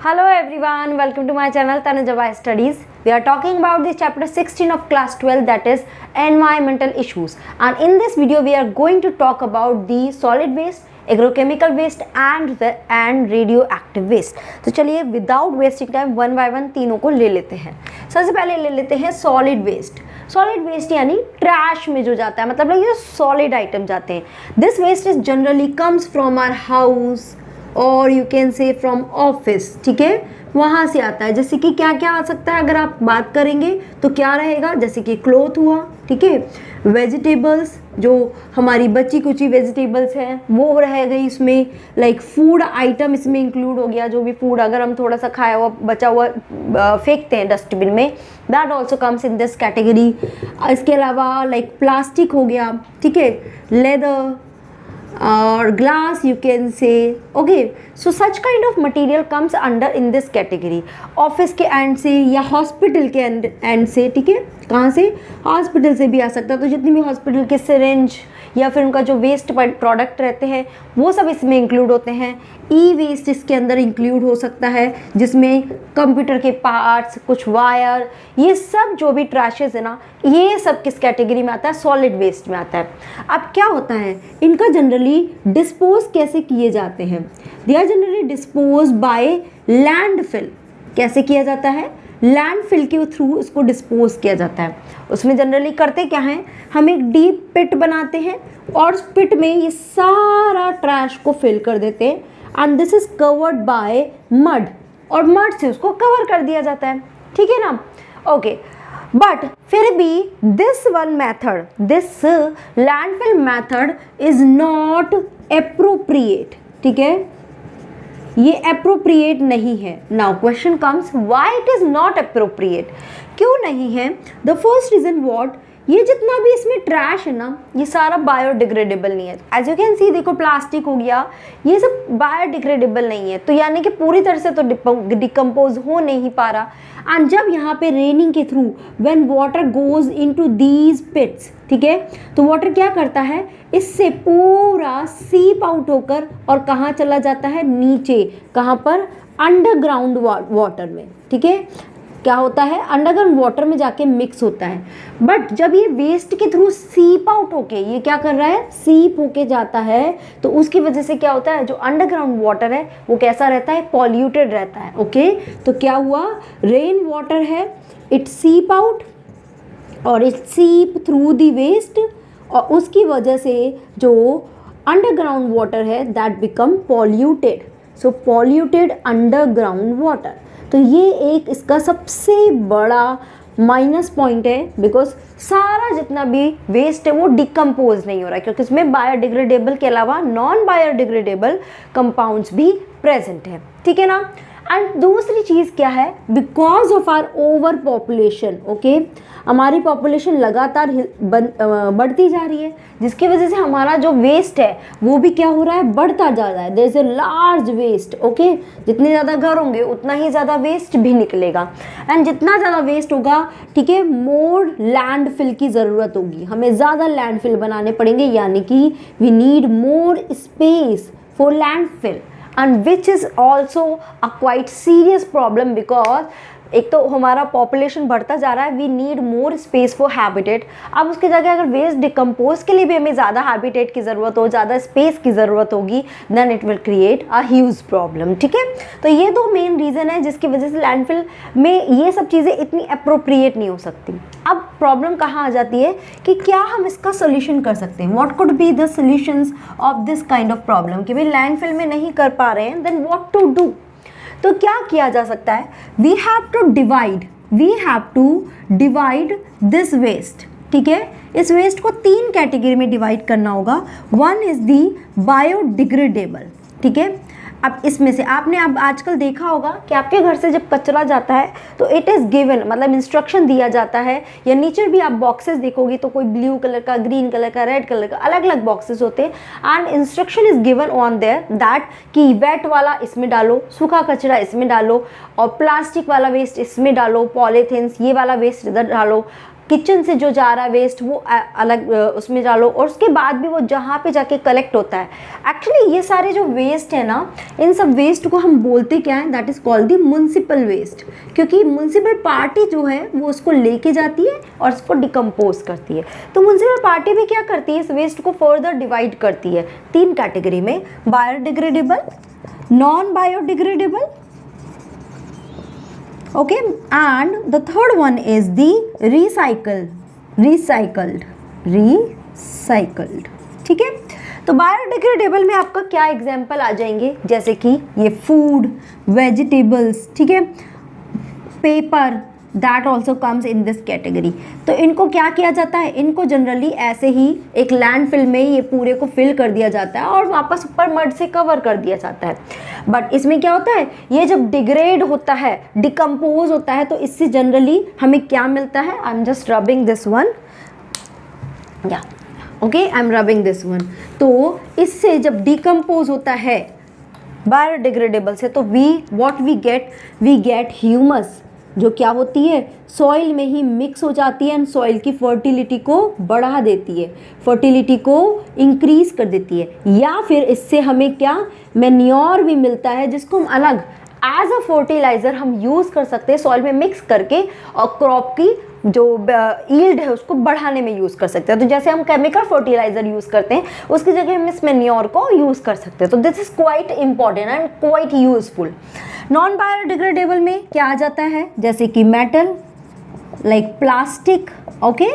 Hello everyone, welcome to my channel Tanuja Studies. We are talking about the chapter 16 of class 12, that is environmental issues, and in this video we are going to talk about the solid waste, agrochemical waste and radioactive waste. तो चलिए without wasting time one by one तीनों को ले लेते हैं. सबसे पहले ले लेते हैं solid waste. सॉलिड वेस्ट यानी ट्रैश में जो जाता है, मतलब ये सॉलिड आइटम जाते हैं. This waste is generally comes from our house और you can say from office. ठीक है, वहाँ से आता है. जैसे कि क्या क्या आ सकता है, अगर आप बात करेंगे तो क्या रहेगा, जैसे कि क्लॉथ हुआ. ठीक है, वेजिटेबल्स, जो हमारी बची कुची वेजिटेबल्स हैं वो रह गई इसमें. लाइक फूड आइटम इसमें इंक्लूड हो गया. जो भी फूड अगर हम थोड़ा सा खाया हुआ बचा हुआ फेंकते हैं डस्टबिन में, that also comes in this category. इसके अलावा लाइक प्लास्टिक हो गया. ठीक है, लेदर और ग्लास यू कैन से. Okay, so such kind of material comes under in this category. Office के एंड से या हॉस्पिटल के एंड से. ठीक है, कहाँ से, हॉस्पिटल से भी आ सकता है. तो जितनी भी हॉस्पिटल के सिरिंज या फिर उनका जो वेस्ट प्रोडक्ट रहते हैं वो सब इसमें इंक्लूड होते हैं. ई वेस्ट इसके अंदर इंक्लूड हो सकता है, जिसमें कंप्यूटर के पार्ट्स, कुछ वायर, ये सब जो भी ट्रैशेस है ना, ये सब किस कैटेगरी में आता है, सॉलिड वेस्ट में आता है. अब क्या होता है, इनका जनरली डिस्पोज कैसे किए जाते हैं. They are generally dispose by landfill. कैसे किया जाता है, लैंडफिल के थ्रू इसको डिस्पोज किया जाता है. उसमें जनरली करते क्या हैं, हम एक डीप पिट बनाते हैं और उस पिट में ये सारा ट्रैश को फिल कर देते हैं. And this is covered by mud, और मड से उसको कवर कर दिया जाता है. ठीक है ना. ओके, बट फिर भी this one method, this landfill method is not appropriate. ठीक है, ये अप्रोप्रिएट नहीं है. Now question comes, why it is not appropriate, क्यों नहीं है. द फर्स्ट रीजन व्हाट, ये जितना भी इसमें ट्रैश है ना, ये सारा बायोडिग्रेडेबल नहीं है. एज यू कैन सी, देखो प्लास्टिक हो गया, ये सब बायोडिग्रेडेबल नहीं है. तो यानी कि पूरी तरह से तो डिकम्पोज हो नहीं पा रहा. एंड जब यहाँ पे रेनिंग के through when water goes into these pits, ठीक है, तो वाटर क्या करता है, इससे पूरा सीप आउट होकर और कहाँ चला जाता है, नीचे. कहाँ पर, अंडरग्राउंड वाटर में. ठीक है, क्या होता है, अंडरग्राउंड वाटर में जाके मिक्स होता है. बट जब ये वेस्ट के थ्रू सीप आउट होके, ये क्या कर रहा है, सीप होके जाता है, तो उसकी वजह से क्या होता है, जो अंडरग्राउंड वाटर है वो कैसा रहता है, पॉल्यूटेड रहता है. ओके, तो क्या हुआ, रेन वाटर है, इट सीप आउट और इट सीप थ्रू द वेस्ट, और उसकी वजह से जो अंडरग्राउंड वाटर है that become polluted. So polluted underground water. तो ये एक इसका सबसे बड़ा माइनस पॉइंट है, बिकॉज सारा जितना भी वेस्ट है वो डिकम्पोज नहीं हो रहा है, क्योंकि इसमें बायोडिग्रेडेबल के अलावा नॉन बायोडिग्रेडेबल कंपाउंड्स भी प्रेजेंट है. ठीक है ना. एंड दूसरी चीज़ क्या है, because of our over population. Okay, हमारी पॉपुलेशन लगातार बढ़ती जा रही है, जिसकी वजह से हमारा जो वेस्ट है वो भी क्या हो रहा है, बढ़ता जा रहा है. There is a large waste. Okay, जितने ज़्यादा घर होंगे उतना ही ज़्यादा वेस्ट भी निकलेगा. एंड जितना ज़्यादा वेस्ट होगा, ठीक है, मोर लैंडफिल की ज़रूरत होगी. हमें ज़्यादा लैंडफिल बनाने पड़ेंगे, यानी कि we need more space for landfill, and which is also a quite serious problem, because एक तो हमारा पॉपुलेशन बढ़ता जा रहा है, we need more space for habitat. अब उसकी जगह अगर वेस्ट डिकम्पोज के लिए भी हमें ज़्यादा हैबिटेट की ज़रूरत हो, ज़्यादा स्पेस की ज़रूरत होगी, then it will create a huge problem. ठीक है, तो ये दो मेन रीज़न है जिसकी वजह से लैंडफिल में ये सब चीज़ें इतनी अप्रोप्रिएट नहीं हो सकती. अब प्रॉब्लम कहाँ आ जाती है कि क्या हम इसका सोल्यूशन कर सकते हैं, what could be the solutions of this kind of problem, कि भाई लैंडफिल में नहीं कर पा रहे हैं, देन व्हाट टू डू. तो क्या किया जा सकता है, we have to divide this waste. ठीक है, इस वेस्ट को 3 कैटेगरी में डिवाइड करना होगा. One is the biodegradable. ठीक है, अब इसमें से आपने अब आजकल देखा होगा कि आपके घर से जब कचरा जाता है तो इट इज़ गिवन, मतलब इंस्ट्रक्शन दिया जाता है, या नीचे भी आप बॉक्सेस देखोगे तो कोई ब्लू कलर का, ग्रीन कलर का, रेड कलर का, अलग अलग बॉक्सेस होते हैं. And instruction is given on their that कि वेट वाला इसमें डालो, सूखा कचरा इसमें डालो, और प्लास्टिक वाला वेस्ट इसमें डालो, पॉलीथिन्स ये वाला वेस्ट इधर डालो, किचन से जो जा रहा है वेस्ट वो अलग उसमें डालो, और उसके बाद भी वो जहाँ पे जाके कलेक्ट होता है। एक्चुअली ये सारे जो वेस्ट है ना, इन सब वेस्ट को हम बोलते क्या है, that is called the municipal waste, क्योंकि म्युनिसिपल पार्टी जो है वो उसको लेके जाती है और उसको डिकम्पोज करती है। तो म्युनिसिपल पार्टी भी क्या करती है, इस वेस्ट को फर्दर डिवाइड करती है 3 कैटेगरी में, biodegradable, non biodegradable, okay, and the third one is the recycled, ठीक है। तो बायोडिग्रेडेबल में आपका क्या एग्जाम्पल आ जाएंगे, जैसे कि ये फूड, वेजिटेबल्स, ठीक है, paper, that also comes in this category. तो इनको क्या किया जाता है, इनको जनरली ऐसे ही एक लैंडफिल में ये पूरे को फिल कर दिया जाता है और वापस ऊपर मड से कवर कर दिया जाता है। बट इसमें क्या होता है, ये जब डिग्रेड होता है, डिकम्पोज होता है, तो इससे जनरली हमें क्या मिलता है, I am just rubbing this one, या okay, I am rubbing this one. तो इससे जब डिकम्पोज होता है बायोडिग्रेडेबल से, तो व्हाट वी गेट ह्यूमस, जो क्या होती है, सॉइल में ही मिक्स हो जाती है एंड सॉइल की फर्टिलिटी को बढ़ा देती है, फर्टिलिटी को इंक्रीज कर देती है। या फिर इससे हमें क्या, मैन्योर भी मिलता है, जिसको हम अलग एज अ फर्टिलाइज़र हम यूज़ कर सकते हैं सॉइल में मिक्स करके, और क्रॉप की जो यील्ड है उसको बढ़ाने में यूज़ कर सकते हैं। तो जैसे हम केमिकल फर्टिलाइज़र यूज़ करते हैं, उसकी जगह हम इस मैन्योर को यूज़ कर सकते हैं। तो this is quite important and quite useful. Non biodegradable में क्या आ जाता है, जैसे कि मेटल, लाइक प्लास्टिक, ओके,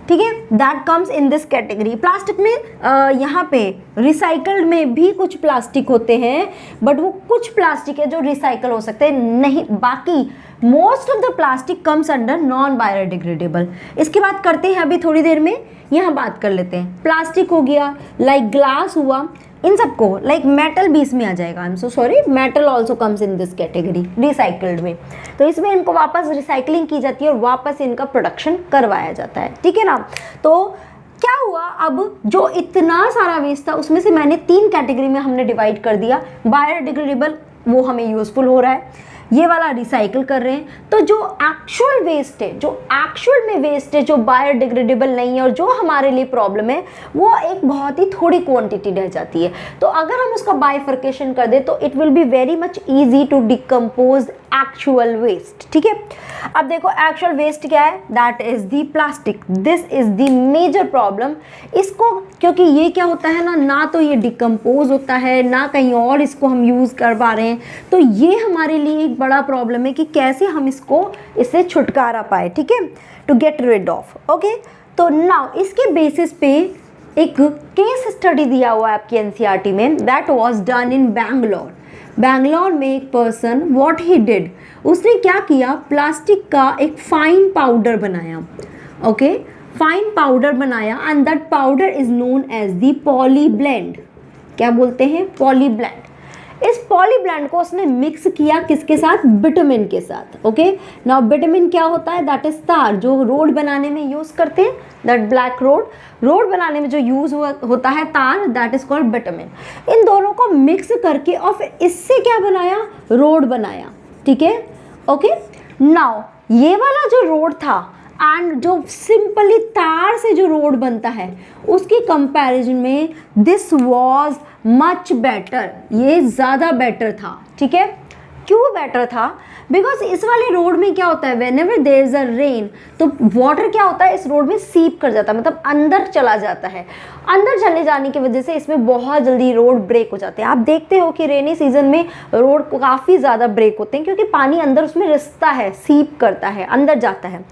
ठीक है, that comes in this category. Plastic में यहाँ पे रिसाइकल्ड में भी कुछ प्लास्टिक होते हैं, बट वो कुछ प्लास्टिक है जो रिसाइकल हो सकते हैं, नहीं बाकी most of the plastic comes under non biodegradable. इसकी बात करते हैं अभी थोड़ी देर में, यहाँ बात कर लेते हैं। प्लास्टिक हो गया, लाइक ग्लास हुआ, इन सबको, लाइक मेटल भी इसमें आ जाएगा, I am so sorry, metal also comes in this category recycled में। तो इसमें इनको वापस रिसाइकलिंग की जाती है और वापस इनका प्रोडक्शन करवाया जाता है, ठीक है ना। तो क्या हुआ, अब जो इतना सारा वेस्ट था उसमें से मैंने 3 कैटेगरी में हमने डिवाइड कर दिया। बायोडिग्रेडेबल वो हमें यूजफुल हो रहा है, ये वाला रिसाइकल कर रहे हैं। तो जो एक्चुअल वेस्ट है, जो एक्चुअल में वेस्ट है, जो बायोडिग्रेडेबल नहीं है और जो हमारे लिए प्रॉब्लम है, वो एक बहुत ही थोड़ी क्वांटिटी रह जाती है। तो अगर हम उसका बाइफर्केशन कर दें तो it will be very much easy to decompose actual waste, ठीक है। अब देखो एक्चुअल वेस्ट क्या है, that is the plastic, this is the major problem. इसको क्योंकि ये क्या होता है ना तो ये डिकम्पोज होता है, ना कहीं और इसको हम यूज़ कर पा रहे हैं, तो ये हमारे लिए एक बड़ा प्रॉब्लम है कि कैसे हम इससे छुटकारा पाए, ठीक है, to get rid of, okay. तो नाउ इसके बेसिस पे एक केस स्टडी दिया हुआ है आपकी एनसीईआरटी में, that was done in Bangalore में एक पर्सन, व्हाट ही डिड, उसने क्या किया, प्लास्टिक का एक फाइन पाउडर बनाया, ओके, फाइन पाउडर बनाया, and that powder is known as the polyblend. क्या बोलते हैं, पॉलीब्लेंड। इस पॉलीब्लेंड को उसने मिक्स किया किसके साथ, बिटुमिन के साथ, ओके। नाउ बिटुमिन क्या होता है, दैट इज तार, जो रोड बनाने में यूज करते हैं, दैट ब्लैक रोड बनाने में जो यूज होता है तार, दैट इज कॉल्ड बिटुमिन। इन दोनों को मिक्स करके और फिर इससे क्या बनाया, रोड बनाया, ठीक है, ओके। नाउ ये वाला जो रोड था एंड जो सिंपली तार से जो रोड बनता है, उसकी कंपैरिजन में दिस वाज मच बेटर, ये ज़्यादा बेटर था, ठीक है। क्यों बेटर था, बिकॉज इस वाले रोड में क्या होता है, whenever there is a rain, तो वाटर क्या होता है, इस रोड में सीप कर जाता है, मतलब अंदर चला जाता है। अंदर चले जाने की वजह से इसमें बहुत जल्दी रोड ब्रेक हो जाते हैं। आप देखते हो कि रेनी सीजन में रोड काफ़ी ज़्यादा ब्रेक होते हैं, क्योंकि पानी अंदर उसमें रिसता है, सीप करता है, अंदर जाता है।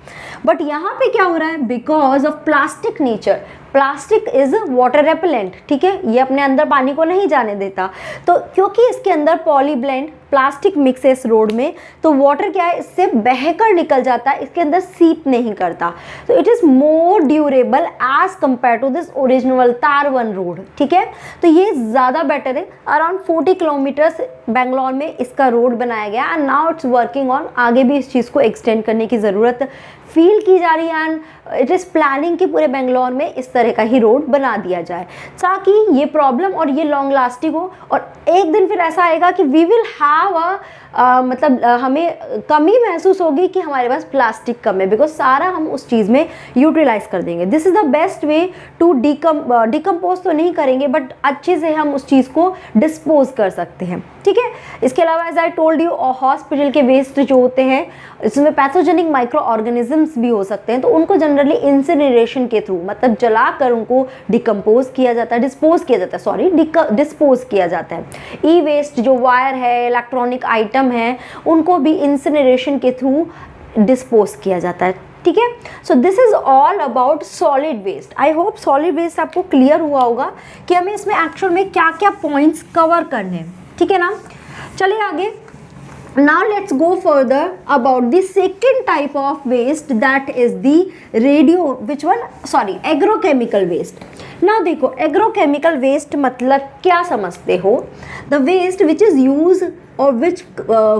बट यहाँ पे क्या हो रहा है, because of plastic nature, plastic is water repellent, ठीक है, ये अपने अंदर पानी को नहीं जाने देता। तो क्योंकि इसके अंदर पॉलीब्लेंड प्लास्टिक मिक्स है इस रोड में, तो वाटर क्या है, इससे बहकर निकल जाता है, इसके अंदर सीप नहीं करता। तो it is more durable as compare to this original tar one road, ठीक है। तो ये ज़्यादा बेटर है। अराउंड 40 किलोमीटर्स बेंगलोर में इसका रोड बनाया गया and now it's working on, आगे भी इस चीज़ को एक्सटेंड करने की ज़रूरत फील की जा रही है एंड इट इज़ प्लानिंग कि पूरे बेंगलोर में इस तरह का ही रोड बना दिया जाए, ताकि ये प्रॉब्लम और ये लॉन्ग लास्टिंग हो। और एक दिन फिर ऐसा आएगा कि वी विल हैव मतलब हमें कमी महसूस होगी कि हमारे पास प्लास्टिक कम है, बिकॉज सारा हम उस चीज़ में यूटिलाइज कर देंगे। This is the best way to decompose तो नहीं करेंगे बट अच्छे से हम उस चीज़ को डिस्पोज कर सकते हैं, ठीक है। इसके अलावा as I told you, hospital के वेस्ट जो होते हैं इसमें पैथोजेनिक माइक्रो ऑर्गेनिजम्स भी हो सकते हैं, तो उनको जनरली इंसिनरेशन के थ्रू, मतलब जलाकर उनको डिकम्पोज किया जाता है, डिस्पोज किया जाता है, सॉरी डिस्पोज किया जाता है। ई वेस्ट जो वायर है, इलेक्ट्रॉनिक आइटम है, उनको भी इंसिनरेशन के थ्रू डिस्पोज किया जाता है, ठीक है। So this is all about solid waste. I hope solid waste आपको क्लियर हुआ होगा कि हमें इसमें एक्चुअल में क्या क्या पॉइंट्स कवर करने हैं, ठीक है ना। चलिए आगे, now let's go further about the second type of waste, that is the agrochemical waste. now देखो agrochemical waste मतलब क्या समझते हो? the waste which is used or which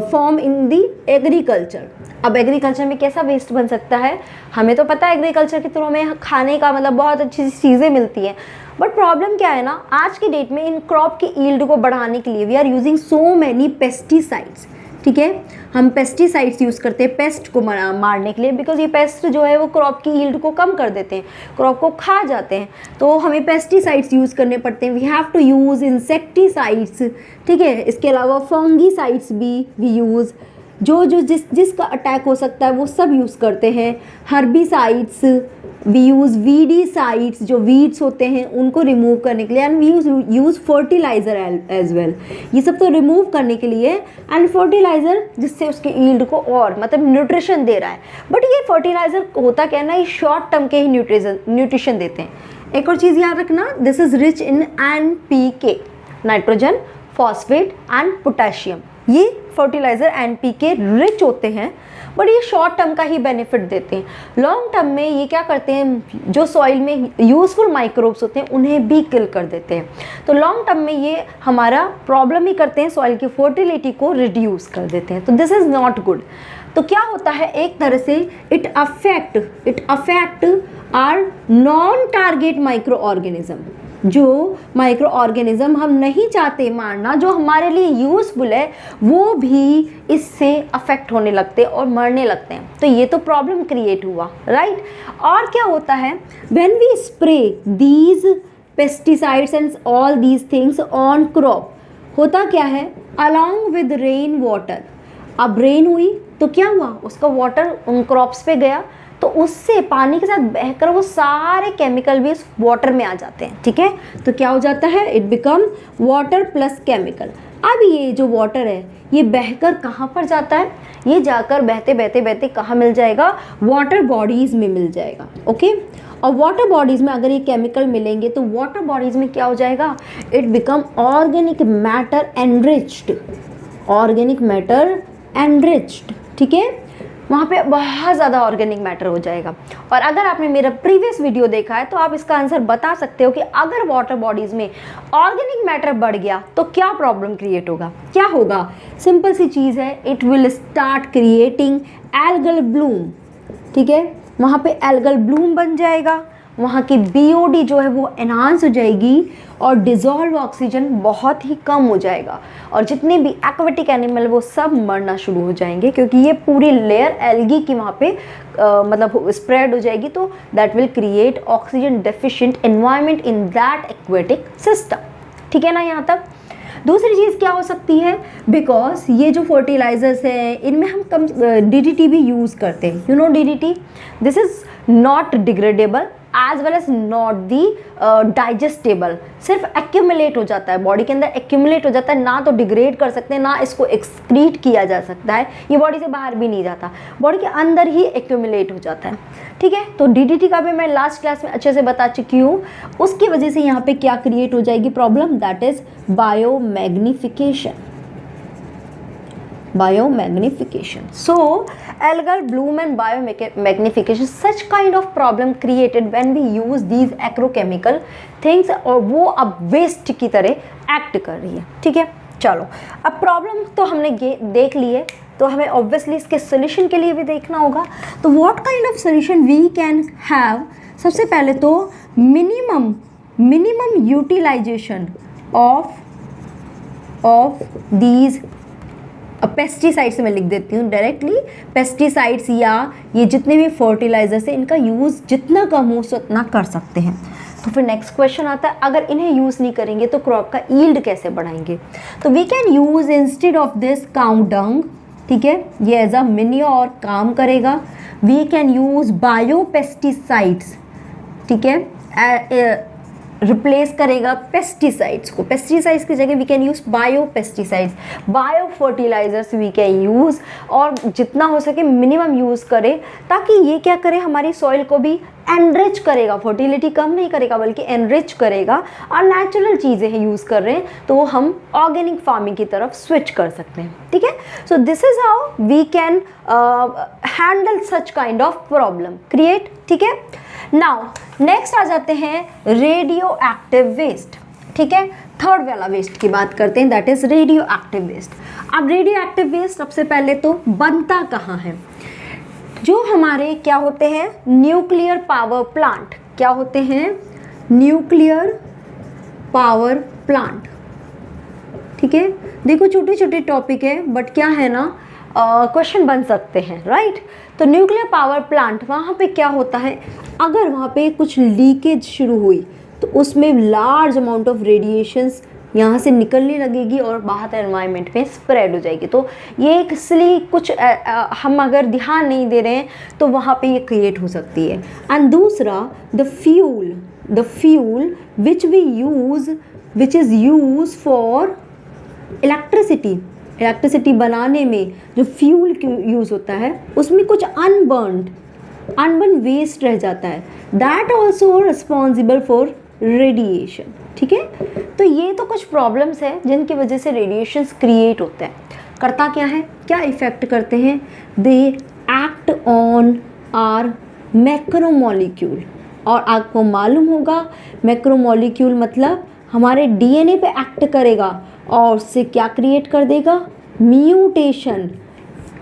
form in the agriculture. अब एग्रीकल्चर में कैसा वेस्ट बन सकता है? हमें तो पता है एग्रीकल्चर के थ्रू हमें खाने का मतलब बहुत अच्छी चीज़ें मिलती हैं, बट प्रॉब्लम क्या है ना, आज की डेट में इन क्रॉप की ईल्ड को बढ़ाने के लिए we are using so many pesticides, ठीक है। हम पेस्टिसाइड्स यूज़ करते हैं पेस्ट को मारने के लिए, बिकॉज ये पेस्ट जो है वो क्रॉप की ईल्ड को कम कर देते हैं, क्रॉप को खा जाते हैं, तो हमें पेस्टिसाइड्स यूज़ करने पड़ते हैं। We have to use insecticides, ठीक है। इसके अलावा फंगीसाइड्स भी वी यूज़, जो जिसका अटैक हो सकता है वो सब यूज़ करते हैं। हर्बिसाइड्स वी यूज़, वीडीसाइड्स जो वीड्स होते हैं उनको रिमूव करने के लिए, and we use fertiliser as well, ये सब तो रिमूव करने के लिए, एंड फर्टिलाइज़र जिससे उसके ईल्ड को और मतलब न्यूट्रिशन दे रहा है। बट ये फर्टिलाइज़र होता क्या है ना, ये शॉर्ट टर्म के ही न्यूट्रिशन देते हैं। एक और चीज़ याद रखना, this is rich in NPK, nitrogen, phosphate and potassium. ये फर्टिलाइज़र NPK रिच होते हैं, बट ये शॉर्ट टर्म का ही बेनिफिट देते हैं। लॉन्ग टर्म में ये क्या करते हैं, जो सॉइल में यूजफुल माइक्रोब्स होते हैं उन्हें भी किल कर देते हैं। तो लॉन्ग टर्म में ये हमारा प्रॉब्लम ही करते हैं, सॉइल की फर्टिलिटी को रिड्यूस कर देते हैं, तो दिस इज़ नॉट गुड। तो क्या होता है, एक तरह से it affect our non target micro organism, जो माइक्रो ऑर्गेनिज्म हम नहीं चाहते मारना, जो हमारे लिए यूजफुल है, वो भी इससे अफेक्ट होने लगते हैं और मरने लगते हैं। तो ये तो प्रॉब्लम क्रिएट हुआ, राइट। और क्या होता है, when we spray these pesticides and all these things on crop, होता क्या है, अलॉन्ग विद रेन वाटर। अब रेन हुई तो क्या हुआ, उसका वाटर उन क्रॉप्स पे गया, तो उससे पानी के साथ बहकर वो सारे केमिकल भी उस वाटर में आ जाते हैं, ठीक है। तो क्या हो जाता है, it become water plus chemical. अब ये जो वाटर है ये बहकर कहाँ पर जाता है, ये जाकर बहते बहते बहते कहाँ मिल जाएगा, वाटर बॉडीज़ में मिल जाएगा, ओके। और वाटर बॉडीज़ में अगर ये केमिकल मिलेंगे तो वाटर बॉडीज़ में क्या हो जाएगा, it become organic matter enriched, ठीक है। वहाँ पे बहुत ज़्यादा ऑर्गेनिक मैटर हो जाएगा। और अगर आपने मेरा प्रीवियस वीडियो देखा है तो आप इसका आंसर बता सकते हो कि अगर वाटर बॉडीज़ में ऑर्गेनिक मैटर बढ़ गया तो क्या प्रॉब्लम क्रिएट होगा, क्या होगा। सिंपल सी चीज़ है, it will start creating algal Bloom, ठीक है। वहाँ पे एल्गल ब्लूम बन जाएगा, वहाँ की BOD जो है वो एनहांस हो जाएगी और डिज़ोल्व ऑक्सीजन बहुत ही कम हो जाएगा, और जितने भी एक्वेटिक एनिमल वो सब मरना शुरू हो जाएंगे, क्योंकि ये पूरी लेयर एल्गी की वहाँ पे मतलब स्प्रेड हो जाएगी। तो that will create oxygen deficient environment in that aquatic system, ठीक है ना यहाँ तक। दूसरी चीज़ क्या हो सकती है, बिकॉज ये जो फर्टिलाइजर्स हैं इनमें हम कम DDT भी यूज़ करते हैं, you know DDT, this is not degradable as well as not the digestible, सिर्फ एक्यूमुलेट हो जाता है बॉडी के अंदर, एक्यूमुलेट हो जाता है, ना तो डिग्रेड कर सकते हैं ना इसको एक्सक्रीट किया जा सकता है, ये बॉडी से बाहर भी नहीं जाता, बॉडी के अंदर ही एक्यूमुलेट हो जाता है, ठीक है। तो DDT का भी मैं लास्ट क्लास में अच्छे से बता चुकी हूँ। उसकी वजह से यहाँ पे क्या क्रिएट हो जाएगी problem, that is biomagnification. So algal bloom and biomagnification, such kind of problem created when we use these agrochemical things, और वो अब वेस्ट की तरह एक्ट कर रही है, ठीक है। चलो, अब प्रॉब्लम तो हमने देख ली है, तो हमें ऑब्वियसली इसके सोल्यूशन के लिए भी देखना होगा। तो what kind of solution we can have, सबसे पहले तो मिनिमम यूटिलाइजेशन ऑफ दीज अब पेस्टिसाइड्स मैं लिख देती हूँ डायरेक्टली, पेस्टिसाइड्स या ये जितने भी फर्टिलाइजर्स हैं इनका यूज़ जितना कम हो उतना कर सकते हैं। तो फिर नेक्स्ट क्वेश्चन आता है, अगर इन्हें यूज़ नहीं करेंगे तो क्रॉप का यील्ड कैसे बढ़ाएंगे? तो we can use instead of this cow dung, ठीक है, ये एज अ मैन्योर काम करेगा। We can use bio pesticides, ठीक है, रिप्लेस करेगा पेस्टिसाइड्स को, पेस्टिसाइड्स की जगह we can use bio pesticides, bio fertilisers we can use, और जितना हो सके मिनिमम यूज़ करें, ताकि ये क्या करे, हमारी सॉइल को भी एनरिच करेगा, फर्टिलिटी कम नहीं करेगा बल्कि एनरिच करेगा, और नेचुरल चीज़ें हैं यूज़ कर रहे हैं तो हम ऑर्गेनिक फार्मिंग की तरफ स्विच कर सकते हैं, ठीक है। So this is how we can handle such kind of problem create, ठीक है। नाउ नेक्स्ट आ जाते हैं रेडियो एक्टिव वेस्ट, ठीक है, थर्ड वाला वेस्ट की बात करते हैं, that is radio active waste. अब रेडियो एक्टिव वेस्ट सबसे पहले तो बनता कहाँ है? जो हमारे क्या होते हैं, न्यूक्लियर पावर प्लांट, क्या होते हैं, न्यूक्लियर पावर प्लांट, ठीक है। देखो छोटे छोटे टॉपिक है बट क्या है ना, क्वेश्चन बन सकते हैं, राइट। तो न्यूक्लियर पावर प्लांट, वहाँ पे क्या होता है, अगर वहाँ पे कुछ लीकेज शुरू हुई तो उसमें लार्ज अमाउंट ऑफ रेडिएशंस यहाँ से निकलने लगेगी और बाहर एनवायरनमेंट में स्प्रेड हो जाएगी। तो ये एक इसलिए कुछ हम अगर ध्यान नहीं दे रहे हैं तो वहाँ पे ये क्रिएट हो सकती है। एंड दूसरा the fuel which we use, which is use for electricity बनाने में जो फ्यूल यूज़ होता है उसमें कुछ अनबर्न वेस्ट रह जाता है, that also responsible for radiation, ठीक है। तो ये तो कुछ प्रॉब्लम्स हैं जिनकी वजह से रेडिएशंस क्रिएट होते हैं। करता क्या है, क्या इफ़ेक्ट करते हैं, they act on our macromolecule, और आपको मालूम होगा मैक्रोमोलिक्यूल मतलब हमारे डीएनए पे एक्ट करेगा और उससे क्या क्रिएट कर देगा, म्यूटेशन,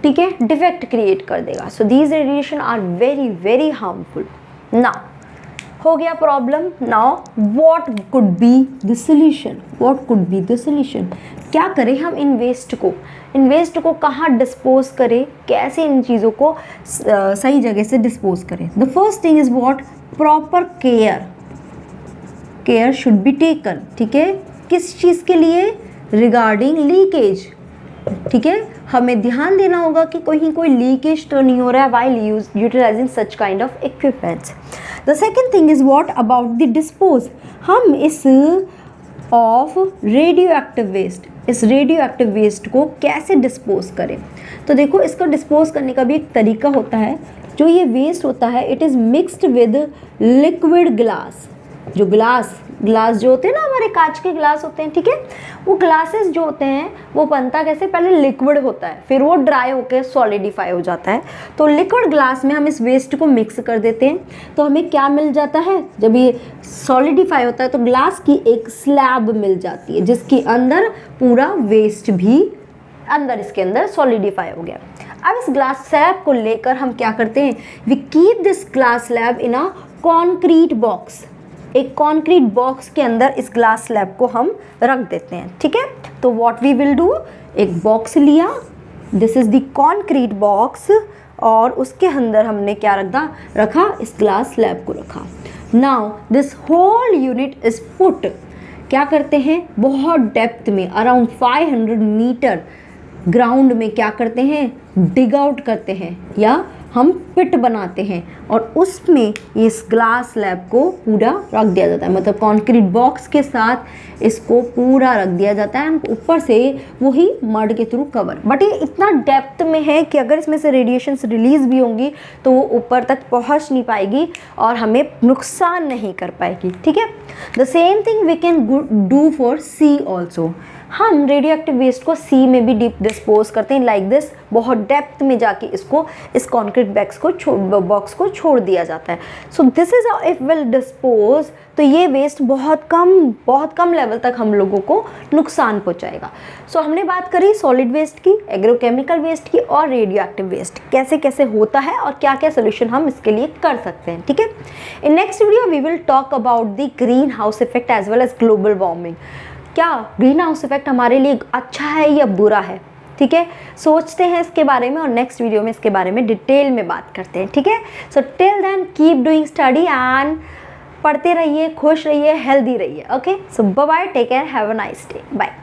ठीक है, डिफेक्ट क्रिएट कर देगा। So these radiation are very very harmful. Now हो गया problem. Now what could be the solution, क्या करें हम इन वेस्ट को कहाँ डिस्पोज करें, कैसे इन चीज़ों को सही जगह से डिस्पोज करें। The first thing is what, proper care should be taken, ठीक है, किस चीज़ के लिए, रिगार्डिंग लीकेज, ठीक है, हमें ध्यान देना होगा कि कहीं कोई लीकेज तो नहीं हो रहा है while utilising such kind of equipments. The second thing is what about the dispose, हम इस रेडियो एक्टिव वेस्ट को कैसे डिस्पोज करें। तो देखो इसको डिस्पोज करने का भी एक तरीका होता है। जो ये वेस्ट होता है it is mixed with liquid glass, जो ग्लास जो होते हैं ना, हमारे कांच के ग्लास होते हैं, ठीक है, वो ग्लासेस जो होते हैं वो बनता कैसे, पहले लिक्विड होता है फिर वो ड्राई होकर सॉलिडिफाई हो जाता है। तो लिक्विड ग्लास में हम इस वेस्ट को मिक्स कर देते हैं तो हमें क्या मिल जाता है, जब ये सॉलिडिफाई होता है तो ग्लास की एक स्लैब मिल जाती है जिसके अंदर पूरा वेस्ट भी अंदर इसके अंदर सॉलिडिफाई हो गया। अब इस ग्लास स्लैब को लेकर हम क्या करते हैं, we keep this glass slab in a concrete box, एक कॉन्क्रीट बॉक्स के अंदर इस ग्लास स्लैब को हम रख देते हैं, ठीक है। तो व्हाट वी विल डू, एक बॉक्स लिया, this is the concrete box, और उसके अंदर हमने क्या रखा, इस ग्लास स्लैब को रखा। Now this whole unit is put, क्या करते हैं, बहुत डेप्थ में अराउंड 500 मीटर ग्राउंड में क्या करते हैं, डिग आउट करते हैं या हम पिट बनाते हैं, और उसमें इस ग्लास स्लैब को पूरा रख दिया जाता है, मतलब कंक्रीट बॉक्स के साथ इसको पूरा रख दिया जाता है, ऊपर से वही मड के थ्रू कवर। बट ये इतना डेप्थ में है कि अगर इसमें से रेडिएशंस रिलीज भी होंगी तो वो ऊपर तक पहुंच नहीं पाएगी और हमें नुकसान नहीं कर पाएगी, ठीक है। The same thing we can do for sea also, हम रेडियो एक्टिव वेस्ट को सी में भी डीप डिस्पोज करते हैं, लाइक दिस, बहुत डेप्थ में जाके इसको इस कॉन्क्रीट बॉक्स को छोड़ दिया जाता है। So this is if will dispose, तो ये वेस्ट बहुत कम लेवल तक हम लोगों को नुकसान पहुंचाएगा। सो हमने बात करी सॉलिड वेस्ट की, एग्रोकेमिकल वेस्ट की और रेडियो एक्टिव वेस्ट कैसे कैसे होता है और क्या क्या सोल्यूशन हम इसके लिए कर सकते हैं, ठीक है। In next video we will talk about the green house effect as well as global warming. क्या ग्रीन हाउस इफेक्ट हमारे लिए अच्छा है या बुरा है, ठीक है, सोचते हैं इसके बारे में और नेक्स्ट वीडियो में इसके बारे में डिटेल में बात करते हैं, ठीक है। So till then keep doing study and पढ़ते रहिए, खुश रहिए, हेल्दी रहिए। Okay, so bye bye, take care, have a nice day, bye.